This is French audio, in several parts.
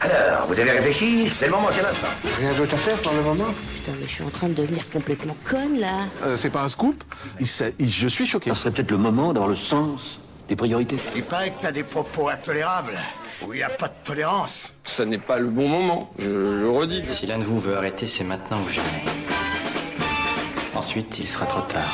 Alors, vous avez réfléchi? C'est le moment, c'est l'instant. Rien d'autre à faire pour le moment. Putain, mais je suis en train de devenir complètement conne, là. C'est pas un scoop. Je suis choqué. Ça serait peut-être le moment d'avoir le sens des priorités. Il paraît que t'as des propos intolérables, où il n'y a pas de tolérance. Ça n'est pas le bon moment, je le redis. Si l'un de vous veut arrêter, c'est maintenant ou jamais. Ensuite, il sera trop tard.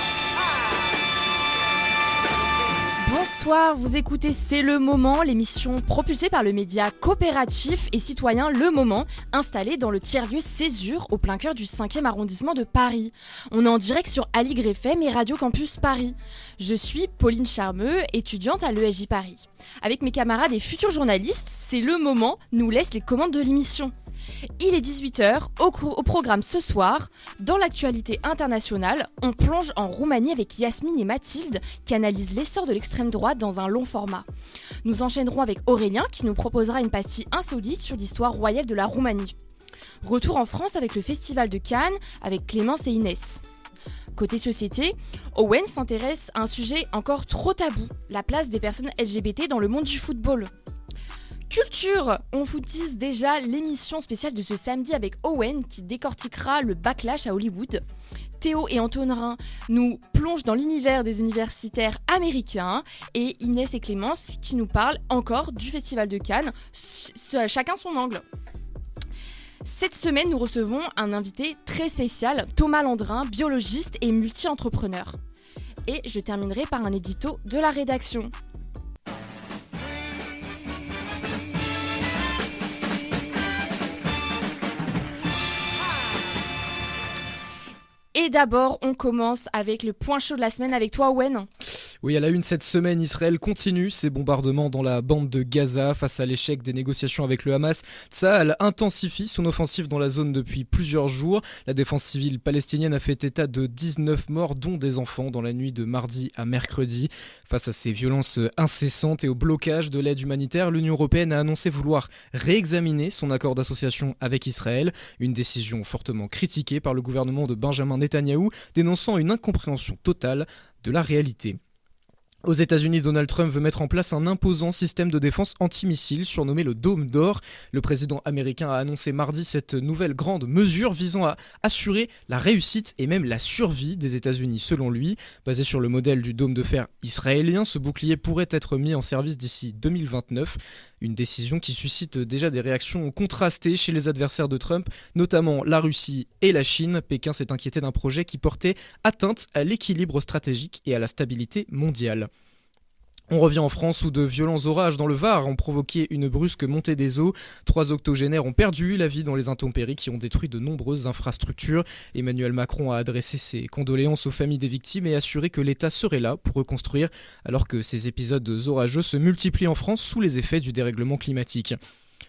Bonsoir, vous écoutez C'est le moment, l'émission propulsée par le média coopératif et citoyen Le Moment, installé dans le tiers-lieu Césure, au plein cœur du 5e arrondissement de Paris. On est en direct sur Aligre FM et Radio Campus Paris. Je suis Pauline Charmeux, étudiante à l'ESJ Paris. Avec mes camarades et futurs journalistes, C'est le moment nous laisse les commandes de l'émission. Il est 18h, au programme ce soir, dans l'actualité internationale, on plonge en Roumanie avec Yasmine et Mathilde qui analysent l'essor de l'extrême droite dans un long format. Nous enchaînerons avec Aurélien qui nous proposera une pastille insolite sur l'histoire royale de la Roumanie. Retour en France avec le Festival de Cannes avec Clémence et Inès. Côté société, Owen s'intéresse à un sujet encore trop tabou, la place des personnes LGBT dans le monde du football. Culture, on vous tease déjà l'émission spéciale de ce samedi avec Owen qui décortiquera le backlash à Hollywood. Théo et Antonin nous plongent dans l'univers des universitaires américains et Inès et Clémence qui nous parlent encore du Festival de Cannes, chacun son angle. Cette semaine, nous recevons un invité très spécial, Thomas Landrin, biologiste et multi-entrepreneur. Et je terminerai par un édito de la rédaction. Et d'abord, on commence avec le point chaud de la semaine avec toi, Owen. Oui, à la une cette semaine, Israël continue ses bombardements dans la bande de Gaza. Face à l'échec des négociations avec le Hamas, Tsahal intensifie son offensive dans la zone depuis plusieurs jours. La défense civile palestinienne a fait état de 19 morts, dont des enfants, dans la nuit de mardi à mercredi. Face à ces violences incessantes et au blocage de l'aide humanitaire, l'Union européenne a annoncé vouloir réexaminer son accord d'association avec Israël. Une décision fortement critiquée par le gouvernement de Benjamin Netanyahou, dénonçant une incompréhension totale de la réalité. Aux États-Unis, Donald Trump veut mettre en place un imposant système de défense antimissile surnommé le Dôme d'Or. Le président américain a annoncé mardi cette nouvelle grande mesure visant à assurer la réussite et même la survie des États-Unis selon lui. Basé sur le modèle du dôme de fer israélien, ce bouclier pourrait être mis en service d'ici 2029. Une décision qui suscite déjà des réactions contrastées chez les adversaires de Trump, notamment la Russie et la Chine. Pékin s'est inquiété d'un projet qui portait atteinte à l'équilibre stratégique et à la stabilité mondiale. On revient en France où de violents orages dans le Var ont provoqué une brusque montée des eaux. 3 octogénaires ont perdu la vie dans les intempéries qui ont détruit de nombreuses infrastructures. Emmanuel Macron a adressé ses condoléances aux familles des victimes et assuré que l'État serait là pour reconstruire alors que ces épisodes orageux se multiplient en France sous les effets du dérèglement climatique.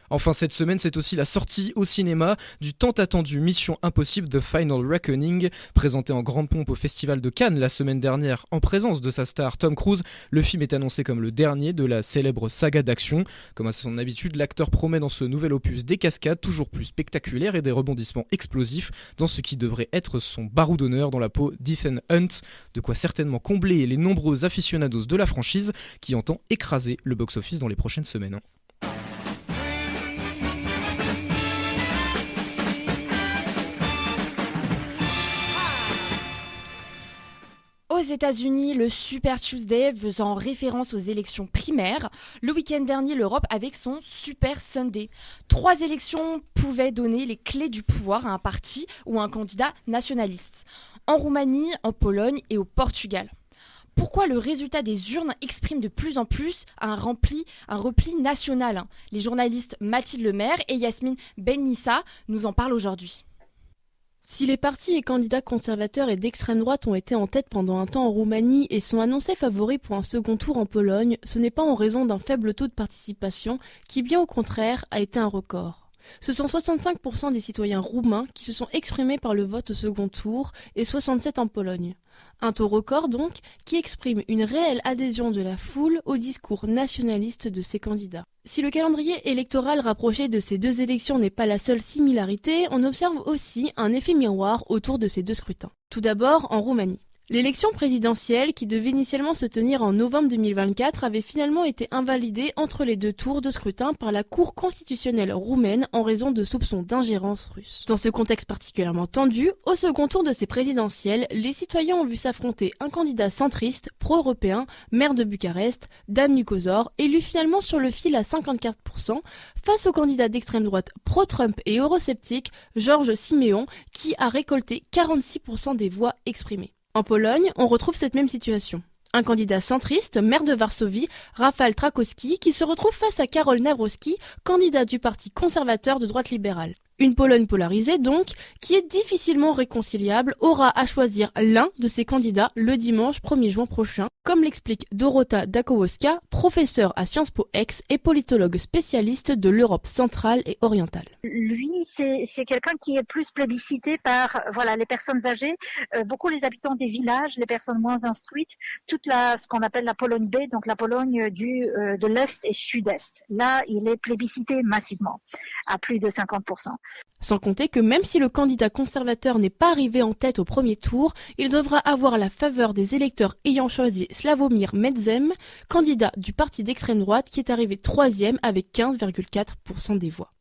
Enfin, cette semaine, c'est aussi la sortie au cinéma du tant attendu Mission Impossible The Final Reckoning. Présenté en grande pompe au Festival de Cannes la semaine dernière en présence de sa star Tom Cruise, le film est annoncé comme le dernier de la célèbre saga d'action. Comme à son habitude, l'acteur promet dans ce nouvel opus des cascades toujours plus spectaculaires et des rebondissements explosifs dans ce qui devrait être son barreau d'honneur dans la peau d'Ethan Hunt, de quoi certainement combler les nombreux aficionados de la franchise qui entend écraser le box-office dans les prochaines semaines. Aux États-Unis, le Super Tuesday faisant référence aux élections primaires, le week-end dernier, l'Europe avec son Super Sunday. 3 élections pouvaient donner les clés du pouvoir à un parti ou à un candidat nationaliste. En Roumanie, en Pologne et au Portugal. Pourquoi le résultat des urnes exprime de plus en plus un repli national? Les journalistes Mathilde Lemaire et Yasmine Bennissa nous en parlent aujourd'hui. Si les partis et candidats conservateurs et d'extrême droite ont été en tête pendant un temps en Roumanie et sont annoncés favoris pour un second tour en Pologne, ce n'est pas en raison d'un faible taux de participation qui, bien au contraire, a été un record. Ce sont 65% des citoyens roumains qui se sont exprimés par le vote au second tour et 67% en Pologne. Un taux record donc qui exprime une réelle adhésion de la foule au discours nationaliste de ces candidats. Si le calendrier électoral rapproché de ces deux élections n'est pas la seule similarité, on observe aussi un effet miroir autour de ces deux scrutins. Tout d'abord en Roumanie. L'élection présidentielle, qui devait initialement se tenir en novembre 2024, avait finalement été invalidée entre les deux tours de scrutin par la Cour constitutionnelle roumaine en raison de soupçons d'ingérence russe. Dans ce contexte particulièrement tendu, au second tour de ces présidentielles, les citoyens ont vu s'affronter un candidat centriste, pro-européen, maire de Bucarest, Dan Nicozor, élu finalement sur le fil à 54%, face au candidat d'extrême droite pro-Trump et eurosceptique, Georges Siméon, qui a récolté 46% des voix exprimées. En Pologne, on retrouve cette même situation. Un candidat centriste, maire de Varsovie, Rafał Trzaskowski, qui se retrouve face à Karol Nawrocki, candidat du parti conservateur de droite libérale. Une Pologne polarisée donc, qui est difficilement réconciliable, aura à choisir l'un de ses candidats le dimanche 1er juin prochain, comme l'explique Dorota Dakowska, professeure à Sciences Po Aix et politologue spécialiste de l'Europe centrale et orientale. Lui, c'est quelqu'un qui est plus plébiscité par les personnes âgées, beaucoup les habitants des villages, les personnes moins instruites, ce qu'on appelle la Pologne B, donc la Pologne de l'Est et Sud-Est. Là, il est plébiscité massivement, à plus de 50%. Sans compter que même si le candidat conservateur n'est pas arrivé en tête au premier tour, il devra avoir la faveur des électeurs ayant choisi Sławomir Mencen, candidat du parti d'extrême droite qui est arrivé troisième avec 15,4% des voix.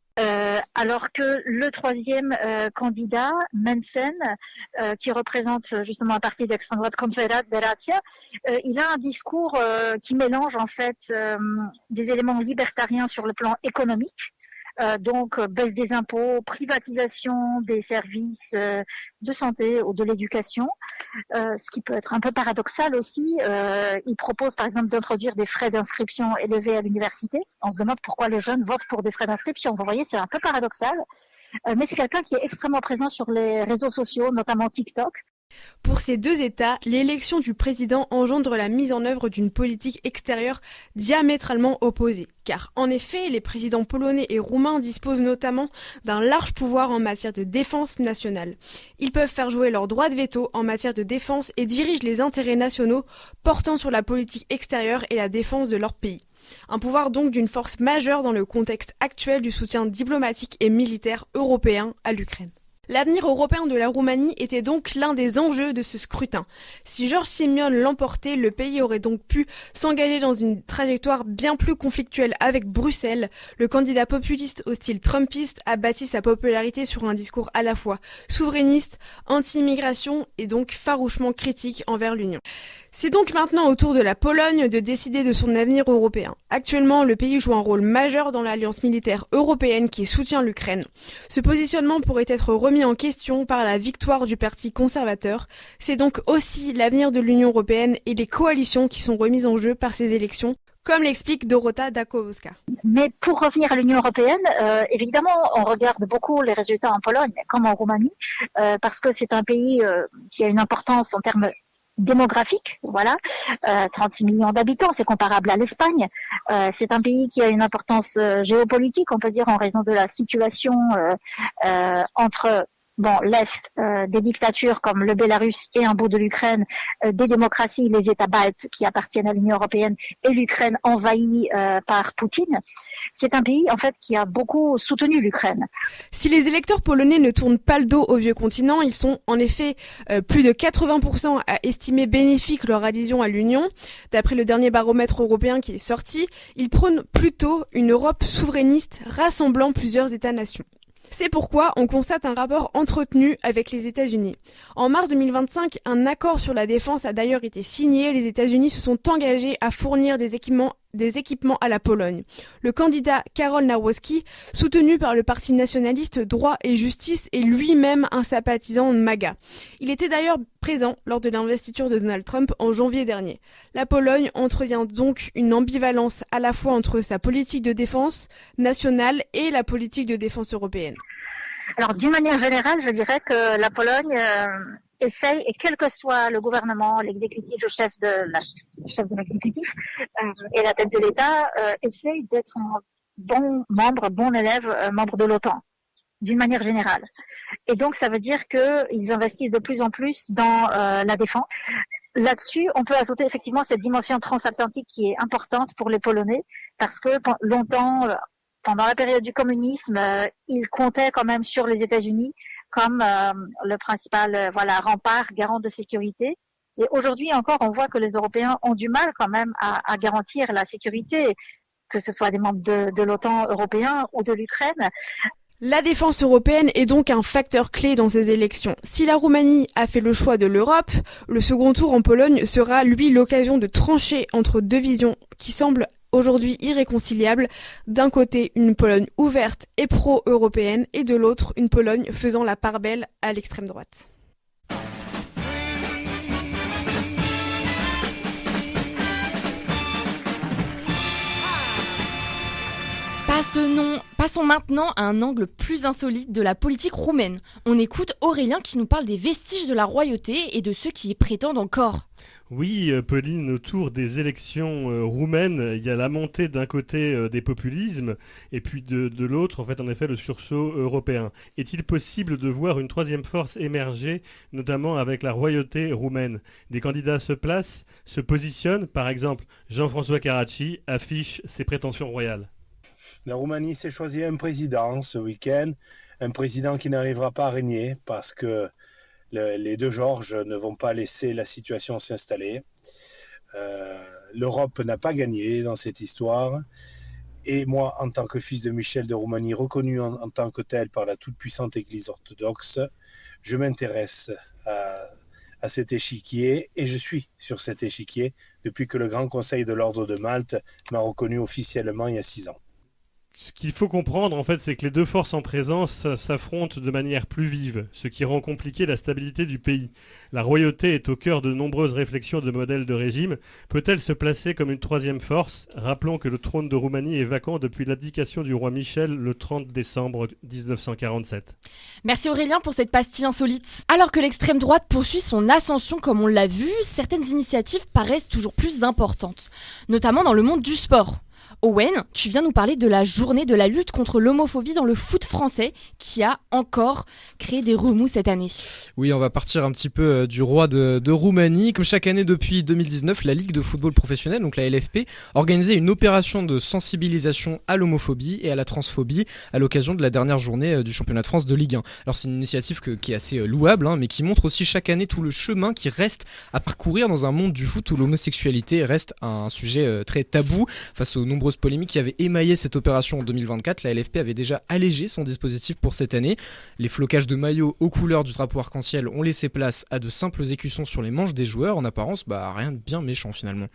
Alors que le troisième candidat, Mencen, qui représente justement un parti d'extrême droite, Konfederacja, il a un discours qui mélange en fait des éléments libertariens sur le plan économique, donc baisse des impôts, privatisation des services de santé ou de l'éducation, ce qui peut être un peu paradoxal aussi. Il propose par exemple d'introduire des frais d'inscription élevés à l'université. On se demande pourquoi les jeunes votent pour des frais d'inscription. Vous voyez, c'est un peu paradoxal, mais c'est quelqu'un qui est extrêmement présent sur les réseaux sociaux, notamment TikTok. Pour ces deux États, l'élection du président engendre la mise en œuvre d'une politique extérieure diamétralement opposée. Car en effet, les présidents polonais et roumains disposent notamment d'un large pouvoir en matière de défense nationale. Ils peuvent faire jouer leur droit de veto en matière de défense et dirigent les intérêts nationaux portant sur la politique extérieure et la défense de leur pays. Un pouvoir donc d'une force majeure dans le contexte actuel du soutien diplomatique et militaire européen à l'Ukraine. L'avenir européen de la Roumanie était donc l'un des enjeux de ce scrutin. Si George Simeon l'emportait, le pays aurait donc pu s'engager dans une trajectoire bien plus conflictuelle avec Bruxelles. Le candidat populiste au style trumpiste a bâti sa popularité sur un discours à la fois souverainiste, anti-immigration et donc farouchement critique envers l'Union. C'est donc maintenant au tour de la Pologne de décider de son avenir européen. Actuellement, le pays joue un rôle majeur dans l'alliance militaire européenne qui soutient l'Ukraine. Ce positionnement pourrait être remis en question par la victoire du parti conservateur. C'est donc aussi l'avenir de l'Union européenne et les coalitions qui sont remises en jeu par ces élections, comme l'explique Dorota Dakowska. Mais pour revenir à l'Union européenne, évidemment, on regarde beaucoup les résultats en Pologne, comme en Roumanie, parce que c'est un pays qui a une importance en termes démographique, 36 millions d'habitants, c'est comparable à l'Espagne. C'est un pays qui a une importance géopolitique, on peut dire, en raison de la situation entre l'Est des dictatures comme le Bélarus et un bout de l'Ukraine, des démocraties, les États baltes qui appartiennent à l'Union européenne et l'Ukraine envahie par Poutine. C'est un pays en fait qui a beaucoup soutenu l'Ukraine. Si les électeurs polonais ne tournent pas le dos au vieux continent, ils sont en effet plus de 80% à estimer bénéfique leur adhésion à l'Union. D'après le dernier baromètre européen qui est sorti, ils prônent plutôt une Europe souverainiste rassemblant plusieurs États-nations. C'est pourquoi on constate un rapport entretenu avec les États-Unis. En mars 2025, un accord sur la défense a d'ailleurs été signé. Les États-Unis se sont engagés à fournir des équipements à la Pologne. Le candidat Karol Nawrocki, soutenu par le parti nationaliste Droit et Justice, est lui-même un sympathisant MAGA. Il était d'ailleurs présent lors de l'investiture de Donald Trump en janvier dernier. La Pologne entretient donc une ambivalence à la fois entre sa politique de défense nationale et la politique de défense européenne. Alors, d'une manière générale, je dirais que la Pologne essaye, et quel que soit le gouvernement, l'exécutif, le chef de l'exécutif et la tête de l'État, essaye d'être un bon membre, bon élève, membre de l'OTAN, d'une manière générale. Et donc, ça veut dire qu'ils investissent de plus en plus dans la défense. Là-dessus, on peut ajouter effectivement cette dimension transatlantique qui est importante pour les Polonais, parce que longtemps, pendant la période du communisme, ils comptaient quand même sur les États-Unis comme le principal rempart, garant de sécurité. Et aujourd'hui encore, on voit que les Européens ont du mal quand même à garantir la sécurité, que ce soit des membres de l'OTAN européens ou de l'Ukraine. La défense européenne est donc un facteur clé dans ces élections. Si la Roumanie a fait le choix de l'Europe, le second tour en Pologne sera, lui, l'occasion de trancher entre deux visions qui semblent aujourd'hui irréconciliables. D'un côté, une Pologne ouverte et pro-européenne, et de l'autre, une Pologne faisant la part belle à l'extrême droite. Passons maintenant à un angle plus insolite de la politique roumaine. On écoute Aurélien qui nous parle des vestiges de la royauté et de ceux qui y prétendent encore. Oui, Pauline, autour des élections roumaines, il y a la montée d'un côté des populismes et puis de l'autre, en effet, le sursaut européen. Est-il possible de voir une troisième force émerger, notamment avec la royauté roumaine ? Des candidats se placent, se positionnent, par exemple, Jean-François Carracci affiche ses prétentions royales. La Roumanie s'est choisi un président ce week-end, un président qui n'arrivera pas à régner parce que les deux Georges ne vont pas laisser la situation s'installer. L'Europe n'a pas gagné dans cette histoire. Et moi, en tant que fils de Michel de Roumanie, reconnu en tant que tel par la toute-puissante Église orthodoxe, je m'intéresse à cet échiquier et je suis sur cet échiquier depuis que le Grand Conseil de l'Ordre de Malte m'a reconnu officiellement il y a 6 ans. Ce qu'il faut comprendre, c'est que les deux forces en présence s'affrontent de manière plus vive, ce qui rend compliqué la stabilité du pays. La royauté est au cœur de nombreuses réflexions de modèles de régime. Peut-elle se placer comme une troisième force ? Rappelons que le trône de Roumanie est vacant depuis l'abdication du roi Michel le 30 décembre 1947. Merci Aurélien pour cette pastille insolite. Alors que l'extrême droite poursuit son ascension comme on l'a vu, certaines initiatives paraissent toujours plus importantes, notamment dans le monde du sport. Owen, tu viens nous parler de la journée de la lutte contre l'homophobie dans le foot français qui a encore créé des remous cette année. Oui, on va partir un petit peu du roi de Roumanie. Comme chaque année depuis 2019, la Ligue de football professionnel, donc la LFP, organisait une opération de sensibilisation à l'homophobie et à la transphobie à l'occasion de la dernière journée du championnat de France de Ligue 1. Alors c'est une initiative qui est assez louable, mais qui montre aussi chaque année tout le chemin qui reste à parcourir dans un monde du foot où l'homosexualité reste un sujet très tabou. Face aux nombreuses polémiques qui avaient émaillé cette opération en 2024, la LFP avait déjà allégé son dispositif pour cette année. Les flocages de maillots aux couleurs du drapeau arc-en-ciel ont laissé place à de simples écussons sur les manches des joueurs, en apparence rien de bien méchant finalement.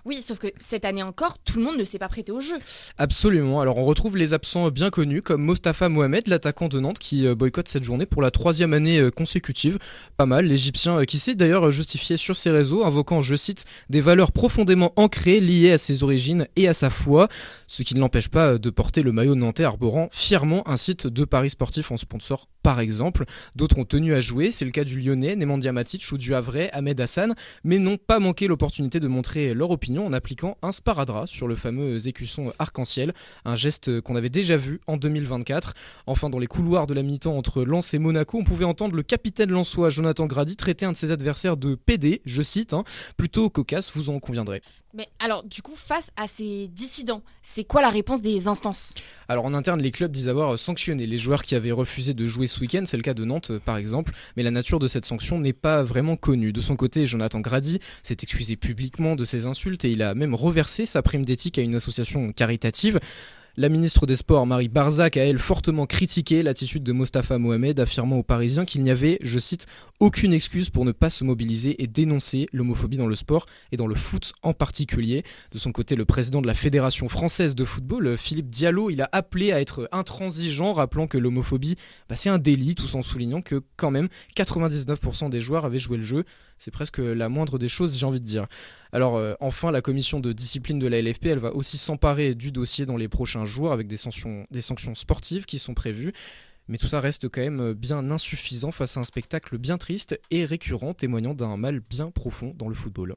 Oui, sauf que cette année encore, tout le monde ne s'est pas prêté au jeu. Absolument, alors on retrouve les absents bien connus comme Mostafa Mohamed, l'attaquant de Nantes qui boycotte cette journée pour la 3e année consécutive. Pas mal, l'Égyptien qui s'est d'ailleurs justifié sur ses réseaux, invoquant, je cite, des valeurs profondément ancrées liées à ses origines et à sa foi, ce qui ne l'empêche pas de porter le maillot nantais arborant fièrement un site de paris sportifs en sponsor par exemple. D'autres ont tenu à jouer, c'est le cas du Lyonnais, Nemanja Matic ou du Havrais, Ahmed Hassan, mais n'ont pas manqué l'opportunité de montrer leur opinion en appliquant un sparadrap sur le fameux écusson arc-en-ciel, un geste qu'on avait déjà vu en 2024. Enfin, dans les couloirs de la mi-temps entre Lens et Monaco, on pouvait entendre le capitaine lensois Jonathan Grady traiter un de ses adversaires de PD, je cite, plutôt cocasse, vous en conviendrez. Mais alors, du coup, face à ces dissidents, c'est quoi la réponse des instances ? Alors en interne, les clubs disent avoir sanctionné les joueurs qui avaient refusé de jouer ce week-end, c'est le cas de Nantes par exemple, mais la nature de cette sanction n'est pas vraiment connue. De son côté, Jonathan Grady s'est excusé publiquement de ses insultes et il a même reversé sa prime d'éthique à une association caritative. La ministre des Sports, Marie Barzac, a elle fortement critiqué l'attitude de Mostafa Mohamed, affirmant aux Parisiens qu'il n'y avait, je cite, aucune excuse pour ne pas se mobiliser et dénoncer l'homophobie dans le sport et dans le foot en particulier. De son côté, le président de la Fédération française de football, Philippe Diallo, il a appelé à être intransigeant, rappelant que l'homophobie, c'est un délit, tout en soulignant que quand même 99% des joueurs avaient joué le jeu. C'est presque la moindre des choses, j'ai envie de dire. Alors enfin, la commission de discipline de la LFP, elle va aussi s'emparer du dossier dans les prochains jours avec des sanctions sportives qui sont prévues. Mais tout ça reste quand même bien insuffisant face à un spectacle bien triste et récurrent, témoignant d'un mal bien profond dans le football.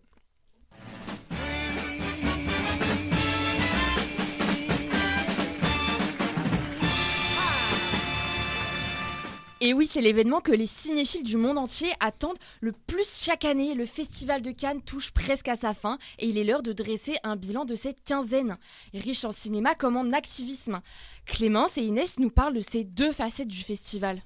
Et oui, c'est l'événement que les cinéphiles du monde entier attendent le plus chaque année. Le Festival de Cannes touche presque à sa fin et il est l'heure de dresser un bilan de cette quinzaine, riche en cinéma comme en activisme. Clémence et Inès nous parlent de ces deux facettes du festival.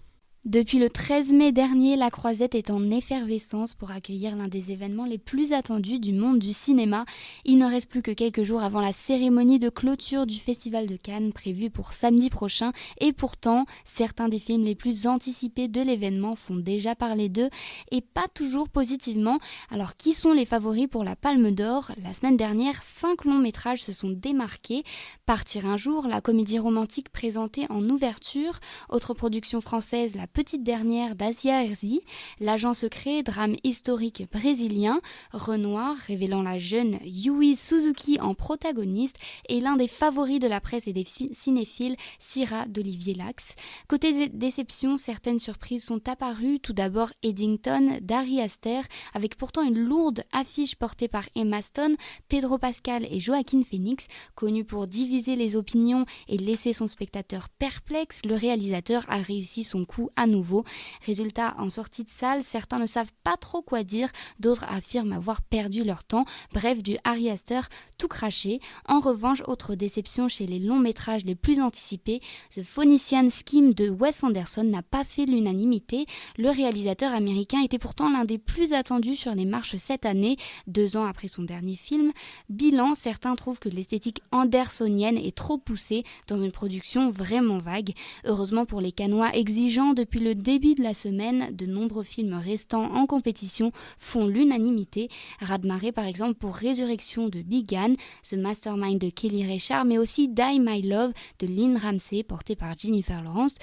Depuis le 13 mai dernier, la Croisette est en effervescence pour accueillir l'un des événements les plus attendus du monde du cinéma. Il ne reste plus que quelques jours avant la cérémonie de clôture du Festival de Cannes prévue pour samedi prochain. Et pourtant, certains des films les plus anticipés de l'événement font déjà parler d'eux et pas toujours positivement. Alors qui sont les favoris pour la Palme d'Or ? La semaine dernière, 5 longs métrages se sont démarqués. Partir un jour, la comédie romantique présentée en ouverture. Autre production française, La Petite Dernière d'Asia Herzi, L'Agent Secret, drame historique brésilien, Renoir, révélant la jeune Yui Suzuki en protagoniste, et l'un des favoris de la presse et des cinéphiles, Syrah d'Olivier Lax. Côté déception, certaines surprises sont apparues. Tout d'abord Eddington d'Ari Aster, avec pourtant une lourde affiche portée par Emma Stone, Pedro Pascal et Joaquin Phoenix. Connu pour diviser les opinions et laisser son spectateur perplexe, le réalisateur a réussi son coup à nouveau. Résultat, en sortie de salle, certains ne savent pas trop quoi dire, d'autres affirment avoir perdu leur temps. Bref, du Ari Aster tout craché. En revanche, autre déception chez les longs métrages les plus anticipés, The Phoenician Scheme de Wes Anderson n'a pas fait l'unanimité. Le réalisateur américain était pourtant l'un des plus attendus sur les marches cette année, 2 ans après son dernier film. Bilan, certains trouvent que l'esthétique andersonienne est trop poussée dans une production vraiment vague. Heureusement pour les Cannois exigeants, depuis le début de la semaine, de nombreux films restants en compétition font l'unanimité. Raz-de-marée par exemple pour Résurrection de Bigan, The Mastermind de Kelly Reichardt, mais aussi Die My Love de Lynn Ramsey porté par Jennifer Lawrence,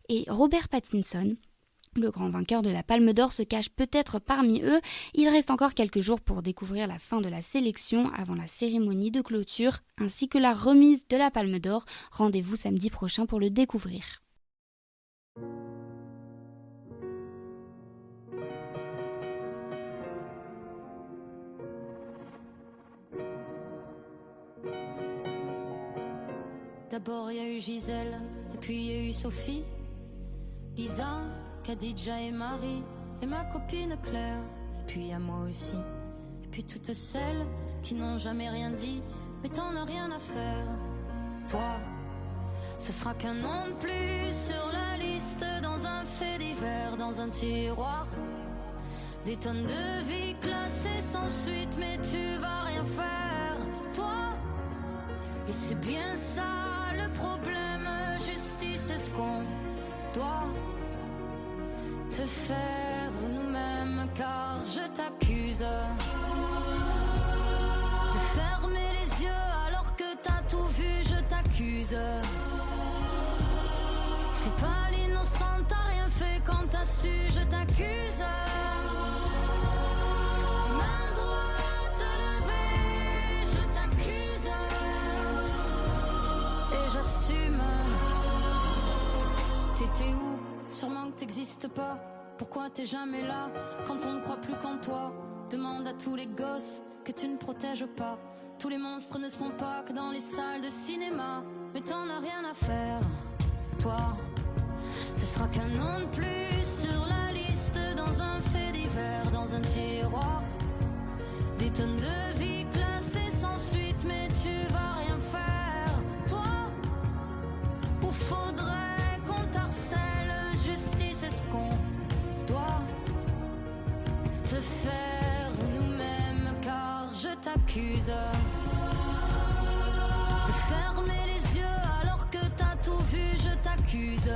et Robert Pattinson. Le grand vainqueur de la Palme d'Or se cache peut-être parmi eux. Il reste encore quelques jours pour découvrir la fin de la sélection avant la cérémonie de clôture, ainsi que la remise de la Palme d'Or. Rendez-vous samedi prochain pour le découvrir. D'abord il y a eu Gisèle, et puis il y a eu Sophie, Lisa, Khadija et Marie, et ma copine Claire, et puis il y a moi aussi. Et puis toutes celles qui n'ont jamais rien dit, mais t'en as rien à faire. Toi, ce sera qu'un nom de plus sur la liste, dans un fait divers, dans un tiroir. Des tonnes de vies classées sans suite, mais tu vas rien faire. Toi, et c'est bien ça le problème, justice est ce qu'on doit te faire nous-mêmes, car je t'accuse de fermer les yeux alors que t'as tout vu, je t'accuse. C'est pas l'innocent, t'as rien fait quand t'as su, je t'accuse. Main droite levée, je t'accuse. Et j'assume. T'étais où? Sûrement que t'existes pas. Pourquoi t'es jamais là quand on ne croit plus qu'en toi? Demande à tous les gosses que tu ne protèges pas. Tous les monstres ne sont pas que dans les salles de cinéma. Mais t'en as rien à faire. Toi, ce sera qu'un nom de plus sur la liste, dans un fait divers, dans un tiroir. Des tonnes de vies classées sans suite, mais tu vas rien faire. Toi, où faudrait qu'on t'harcèle, justice est ce qu'on doit te faire nous-mêmes, car je t'accuse de fermer les yeux alors que t'as tout vu, je t'accuse.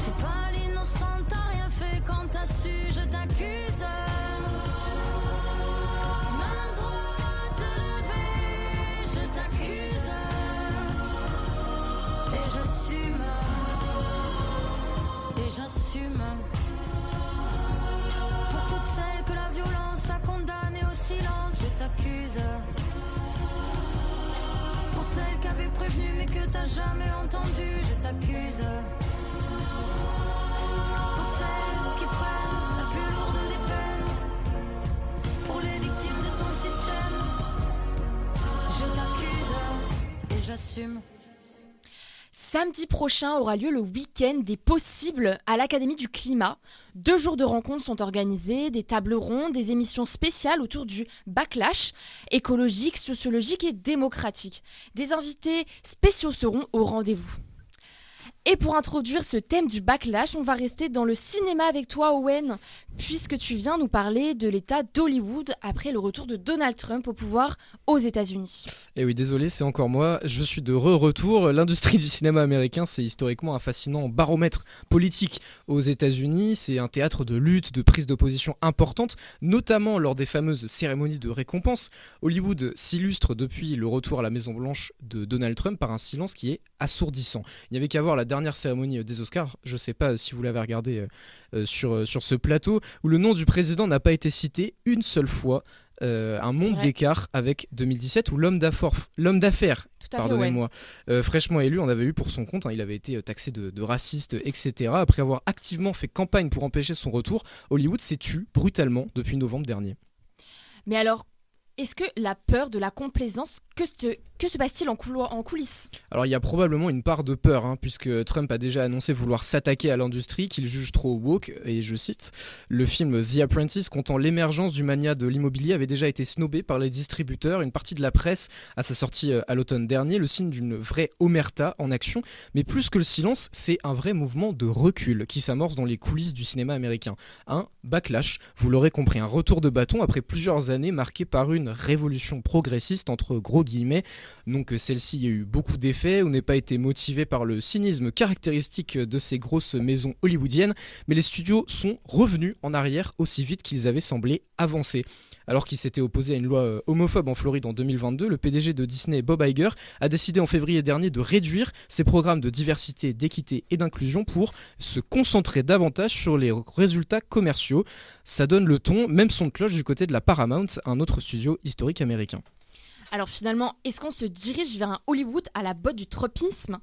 C'est pas l'innocent, t'as rien fait quand t'as su, je t'accuse. Main droite levée, je t'accuse. Et j'assume. Et j'assume. Pour toutes celles que la violence a condamnées au silence, je t'accuse. Pour celles qui avaient prévenu mais que t'as jamais entendu, je t'accuse. Pour celles qui prennent la plus lourde des peines, pour les victimes de ton système, je t'accuse et j'assume. Samedi prochain aura lieu le week-end des possibles à l'Académie du Climat. 2 jours de rencontres sont organisés, des tables rondes, des émissions spéciales autour du backlash écologique, sociologique et démocratique. Des invités spéciaux seront au rendez-vous. Et pour introduire ce thème du backlash, on va rester dans le cinéma avec toi, Owen, puisque tu viens nous parler de l'état d'Hollywood après le retour de Donald Trump au pouvoir aux États-Unis. Et oui, désolé, c'est encore moi, je suis de retour. L'industrie du cinéma américain, c'est historiquement un fascinant baromètre politique aux États-Unis. C'est un théâtre de lutte, de prise d'opposition importante, notamment lors des fameuses cérémonies de récompense. Hollywood s'illustre depuis le retour à la Maison-Blanche de Donald Trump par un silence qui est assourdissant. Il n'y avait qu'à voir la dernière cérémonie des Oscars, je ne sais pas si vous l'avez regardé sur ce plateau, où le nom du président n'a pas été cité une seule fois. Un monde d'écart avec 2017 où l'homme d'affaires pardonnez-moi, fraîchement élu, on avait eu pour son compte, il avait été taxé de raciste, etc. Après avoir activement fait campagne pour empêcher son retour, Hollywood s'est tu brutalement depuis novembre dernier. Mais alors, est-ce que la peur de la complaisance, que se passe-t-il en coulisses ? Alors il y a probablement une part de peur, puisque Trump a déjà annoncé vouloir s'attaquer à l'industrie qu'il juge trop woke, et je cite, le film The Apprentice comptant l'émergence du mania de l'immobilier avait déjà été snobé par les distributeurs, une partie de la presse à sa sortie à l'automne dernier, le signe d'une vraie omerta en action, mais plus que le silence, c'est un vrai mouvement de recul qui s'amorce dans les coulisses du cinéma américain. Un backlash, vous l'aurez compris, un retour de bâton après plusieurs années marquées par une révolution progressiste entre gros guillemets, non que celle-ci ait eu beaucoup d'effets ou n'ait pas été motivée par le cynisme caractéristique de ces grosses maisons hollywoodiennes, mais les studios sont revenus en arrière aussi vite qu'ils avaient semblé avancer. Alors qu'il s'était opposé à une loi homophobe en Floride en 2022, le PDG de Disney, Bob Iger, a décidé en février dernier de réduire ses programmes de diversité, d'équité et d'inclusion pour se concentrer davantage sur les résultats commerciaux. Ça donne le ton, même son de cloche du côté de la Paramount, un autre studio historique américain. Alors finalement, est-ce qu'on se dirige vers un Hollywood à la botte du trumpisme ?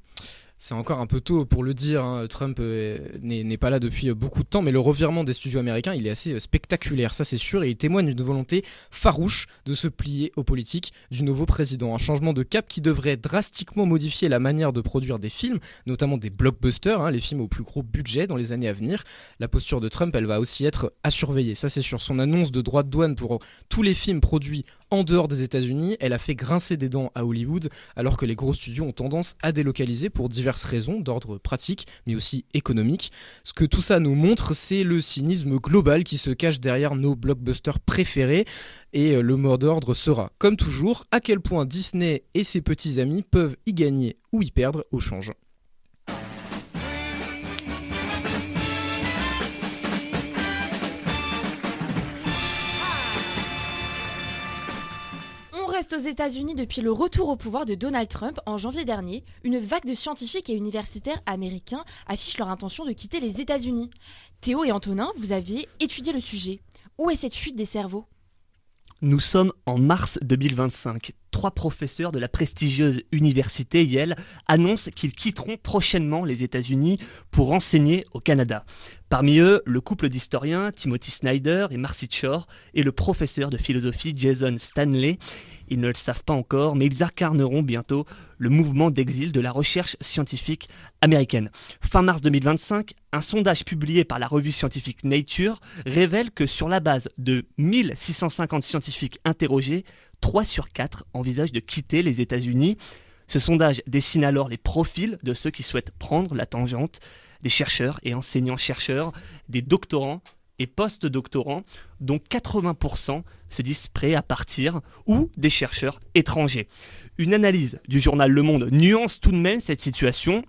C'est encore un peu tôt pour le dire, Trump n'est pas là depuis beaucoup de temps, mais le revirement des studios américains, il est assez spectaculaire, ça c'est sûr, et il témoigne d'une volonté farouche de se plier aux politiques du nouveau président. Un changement de cap qui devrait drastiquement modifier la manière de produire des films, notamment des blockbusters, les films au plus gros budget dans les années à venir. La posture de Trump, elle va aussi être à surveiller, ça c'est sûr. Son annonce de droits de douane pour tous les films produits en dehors des États-Unis, elle a fait grincer des dents à Hollywood, alors que les gros studios ont tendance à délocaliser pour diverses raisons d'ordre pratique, mais aussi économique. Ce que tout ça nous montre, c'est le cynisme global qui se cache derrière nos blockbusters préférés. Et le mot d'ordre sera, comme toujours, à quel point Disney et ses petits amis peuvent y gagner ou y perdre au change. Reste aux États-Unis depuis le retour au pouvoir de Donald Trump en janvier dernier, une vague de scientifiques et universitaires américains affichent leur intention de quitter les États-Unis. Théo et Antonin, vous aviez étudié le sujet. Où est cette fuite des cerveaux ? Nous sommes en mars 2025. 3 professeurs de la prestigieuse université Yale annoncent qu'ils quitteront prochainement les États-Unis pour enseigner au Canada. Parmi eux, le couple d'historiens Timothy Snyder et Marcy Shore et le professeur de philosophie Jason Stanley. Ils ne le savent pas encore, mais ils incarneront bientôt le mouvement d'exil de la recherche scientifique américaine. Fin mars 2025, un sondage publié par la revue scientifique Nature révèle que sur la base de 1650 scientifiques interrogés, 3 sur 4 envisagent de quitter les États-Unis. Ce sondage dessine alors les profils de ceux qui souhaitent prendre la tangente, des chercheurs et enseignants-chercheurs, des doctorants et post-doctorants, dont 80% se disent prêts à partir, ou des chercheurs étrangers. Une analyse du journal Le Monde nuance tout de même cette situation.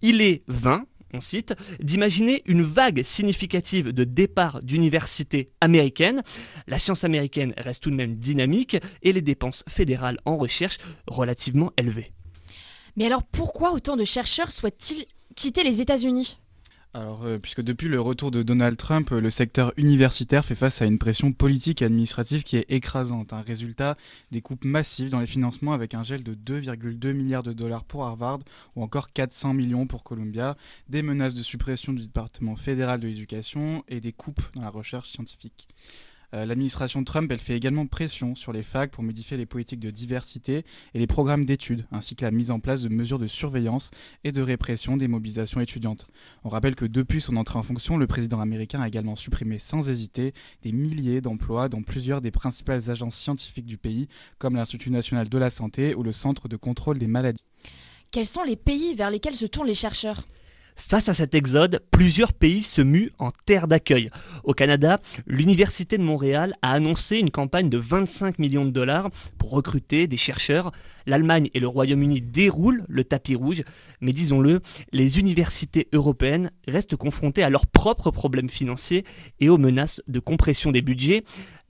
Il est vain, on cite, d'imaginer une vague significative de départ d'universités américaines. La science américaine reste tout de même dynamique et les dépenses fédérales en recherche relativement élevées. Mais alors pourquoi autant de chercheurs souhaitent-ils quitter les États-Unis ? Alors, puisque depuis le retour de Donald Trump, le secteur universitaire fait face à une pression politique et administrative qui est écrasante. Un résultat, des coupes massives dans les financements avec un gel de 2,2 milliards de dollars pour Harvard ou encore 400 millions pour Columbia, des menaces de suppression du département fédéral de l'éducation et des coupes dans la recherche scientifique. L'administration Trump, elle fait également pression sur les facs pour modifier les politiques de diversité et les programmes d'études, ainsi que la mise en place de mesures de surveillance et de répression des mobilisations étudiantes. On rappelle que depuis son entrée en fonction, le président américain a également supprimé sans hésiter des milliers d'emplois dans plusieurs des principales agences scientifiques du pays, comme l'Institut national de la santé ou le Centre de contrôle des maladies. Quels sont les pays vers lesquels se tournent les chercheurs ? Face à cet exode, plusieurs pays se muent en terre d'accueil. Au Canada, l'Université de Montréal a annoncé une campagne de 25 millions de dollars pour recruter des chercheurs. L'Allemagne et le Royaume-Uni déroulent le tapis rouge, mais disons-le, les universités européennes restent confrontées à leurs propres problèmes financiers et aux menaces de compression des budgets.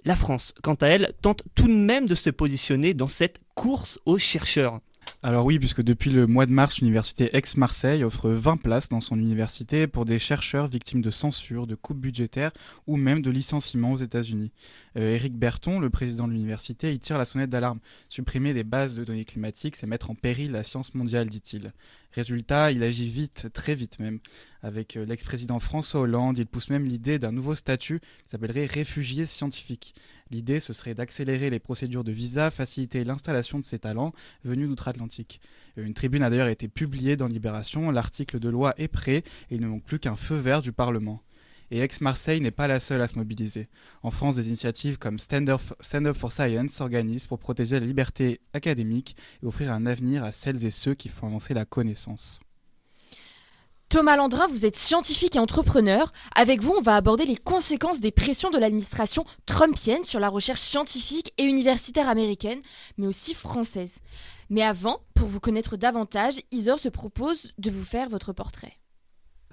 La France, quant à elle, tente tout de même de se positionner dans cette course aux chercheurs. Alors oui, puisque depuis le mois de mars, l'université Aix-Marseille offre 20 places dans son université pour des chercheurs victimes de censure, de coupes budgétaires ou même de licenciements aux États-Unis. Éric Berton, le président de l'université, il tire la sonnette d'alarme. Supprimer des bases de données climatiques, c'est mettre en péril la science mondiale, dit-il. Résultat, il agit vite, très vite même. Avec l'ex-président François Hollande, il pousse même l'idée d'un nouveau statut qui s'appellerait réfugié scientifique. L'idée, ce serait d'accélérer les procédures de visa, faciliter l'installation de ces talents venus d'outre-Atlantique. Une tribune a d'ailleurs été publiée dans Libération, l'article de loi est prêt et il ne manque plus qu'un feu vert du Parlement. Et Aix-Marseille n'est pas la seule à se mobiliser. En France, des initiatives comme Stand Up for Science s'organisent pour protéger la liberté académique et offrir un avenir à celles et ceux qui font avancer la connaissance. Thomas Landrin, vous êtes scientifique et entrepreneur. Avec vous, on va aborder les conséquences des pressions de l'administration trumpienne sur la recherche scientifique et universitaire américaine, mais aussi française. Mais avant, pour vous connaître davantage, Isor se propose de vous faire votre portrait.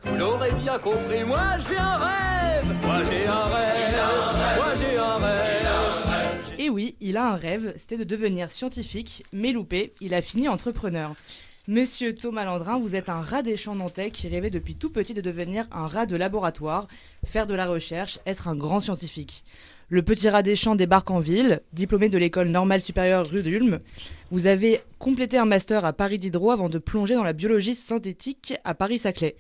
Vous l'aurez bien compris, moi j'ai un rêve. Moi j'ai un rêve. Moi j'ai un rêve. Et oui, il a un rêve, c'était de devenir scientifique, mais loupé, il a fini entrepreneur. Monsieur Thomas Landrin, vous êtes un rat des champs nantais qui rêvait depuis tout petit de devenir un rat de laboratoire, faire de la recherche, être un grand scientifique. Le petit rat des champs débarque en ville, diplômé de l'école normale supérieure rue d'Ulm. Vous avez complété un master à Paris Diderot avant de plonger dans la biologie synthétique à Paris-Saclay.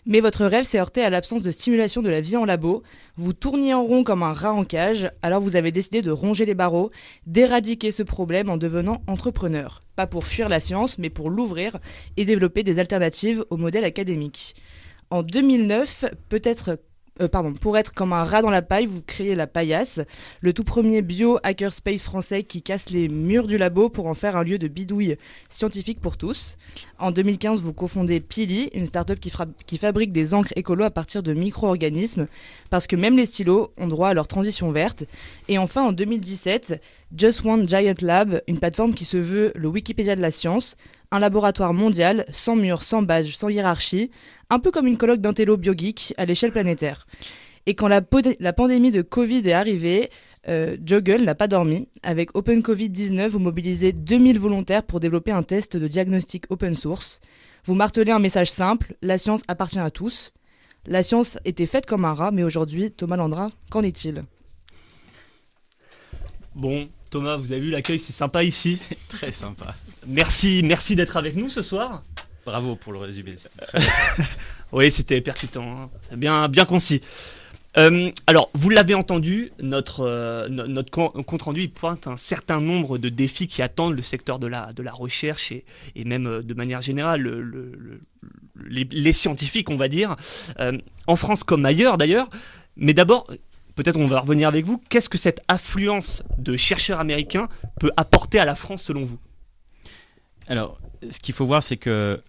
Mais votre rêve s'est heurté à l'absence de stimulation de la vie en labo. Vous tourniez en rond comme un rat en cage, alors vous avez décidé de ronger les barreaux, d'éradiquer ce problème en devenant entrepreneur. Pas pour fuir la science, mais pour l'ouvrir et développer des alternatives au modèle académique. En 2009, pour être comme un rat dans la paille, vous créez la Paillasse, le tout premier bio-hackerspace français qui casse les murs du labo pour en faire un lieu de bidouille scientifique pour tous. En 2015, vous cofondez Pili, une start-up qui fabrique des encres écolo à partir de micro-organismes, parce que même les stylos ont droit à leur transition verte. Et enfin, en 2017, Just One Giant Lab, une plateforme qui se veut le Wikipédia de la science, un laboratoire mondial, sans mur, sans badge, sans hiérarchie, un peu comme une colloque d'intello biogeek à l'échelle planétaire. Et quand la pandémie de Covid est arrivée, Joggle n'a pas dormi. Avec Open Covid-19, vous mobilisez 2000 volontaires pour développer un test de diagnostic open source. Vous martelez un message simple, la science appartient à tous. La science était faite comme un rat, mais aujourd'hui, Thomas Landrin, qu'en est-il ? Bon, Thomas, vous avez vu l'accueil, c'est sympa ici. C'est très sympa. Merci d'être avec nous ce soir. Bravo pour le résumé. Oui, c'était percutant, hein. C'est bien concis. Alors, vous l'avez entendu, notre compte-rendu il pointe un certain nombre de défis qui attendent le secteur de la recherche et même de manière générale les scientifiques, on va dire, en France comme ailleurs d'ailleurs. Mais d'abord, peut-être on va revenir avec vous, qu'est-ce que cette affluence de chercheurs américains peut apporter à la France selon vous ? Alors, ce qu'il faut voir, c'est que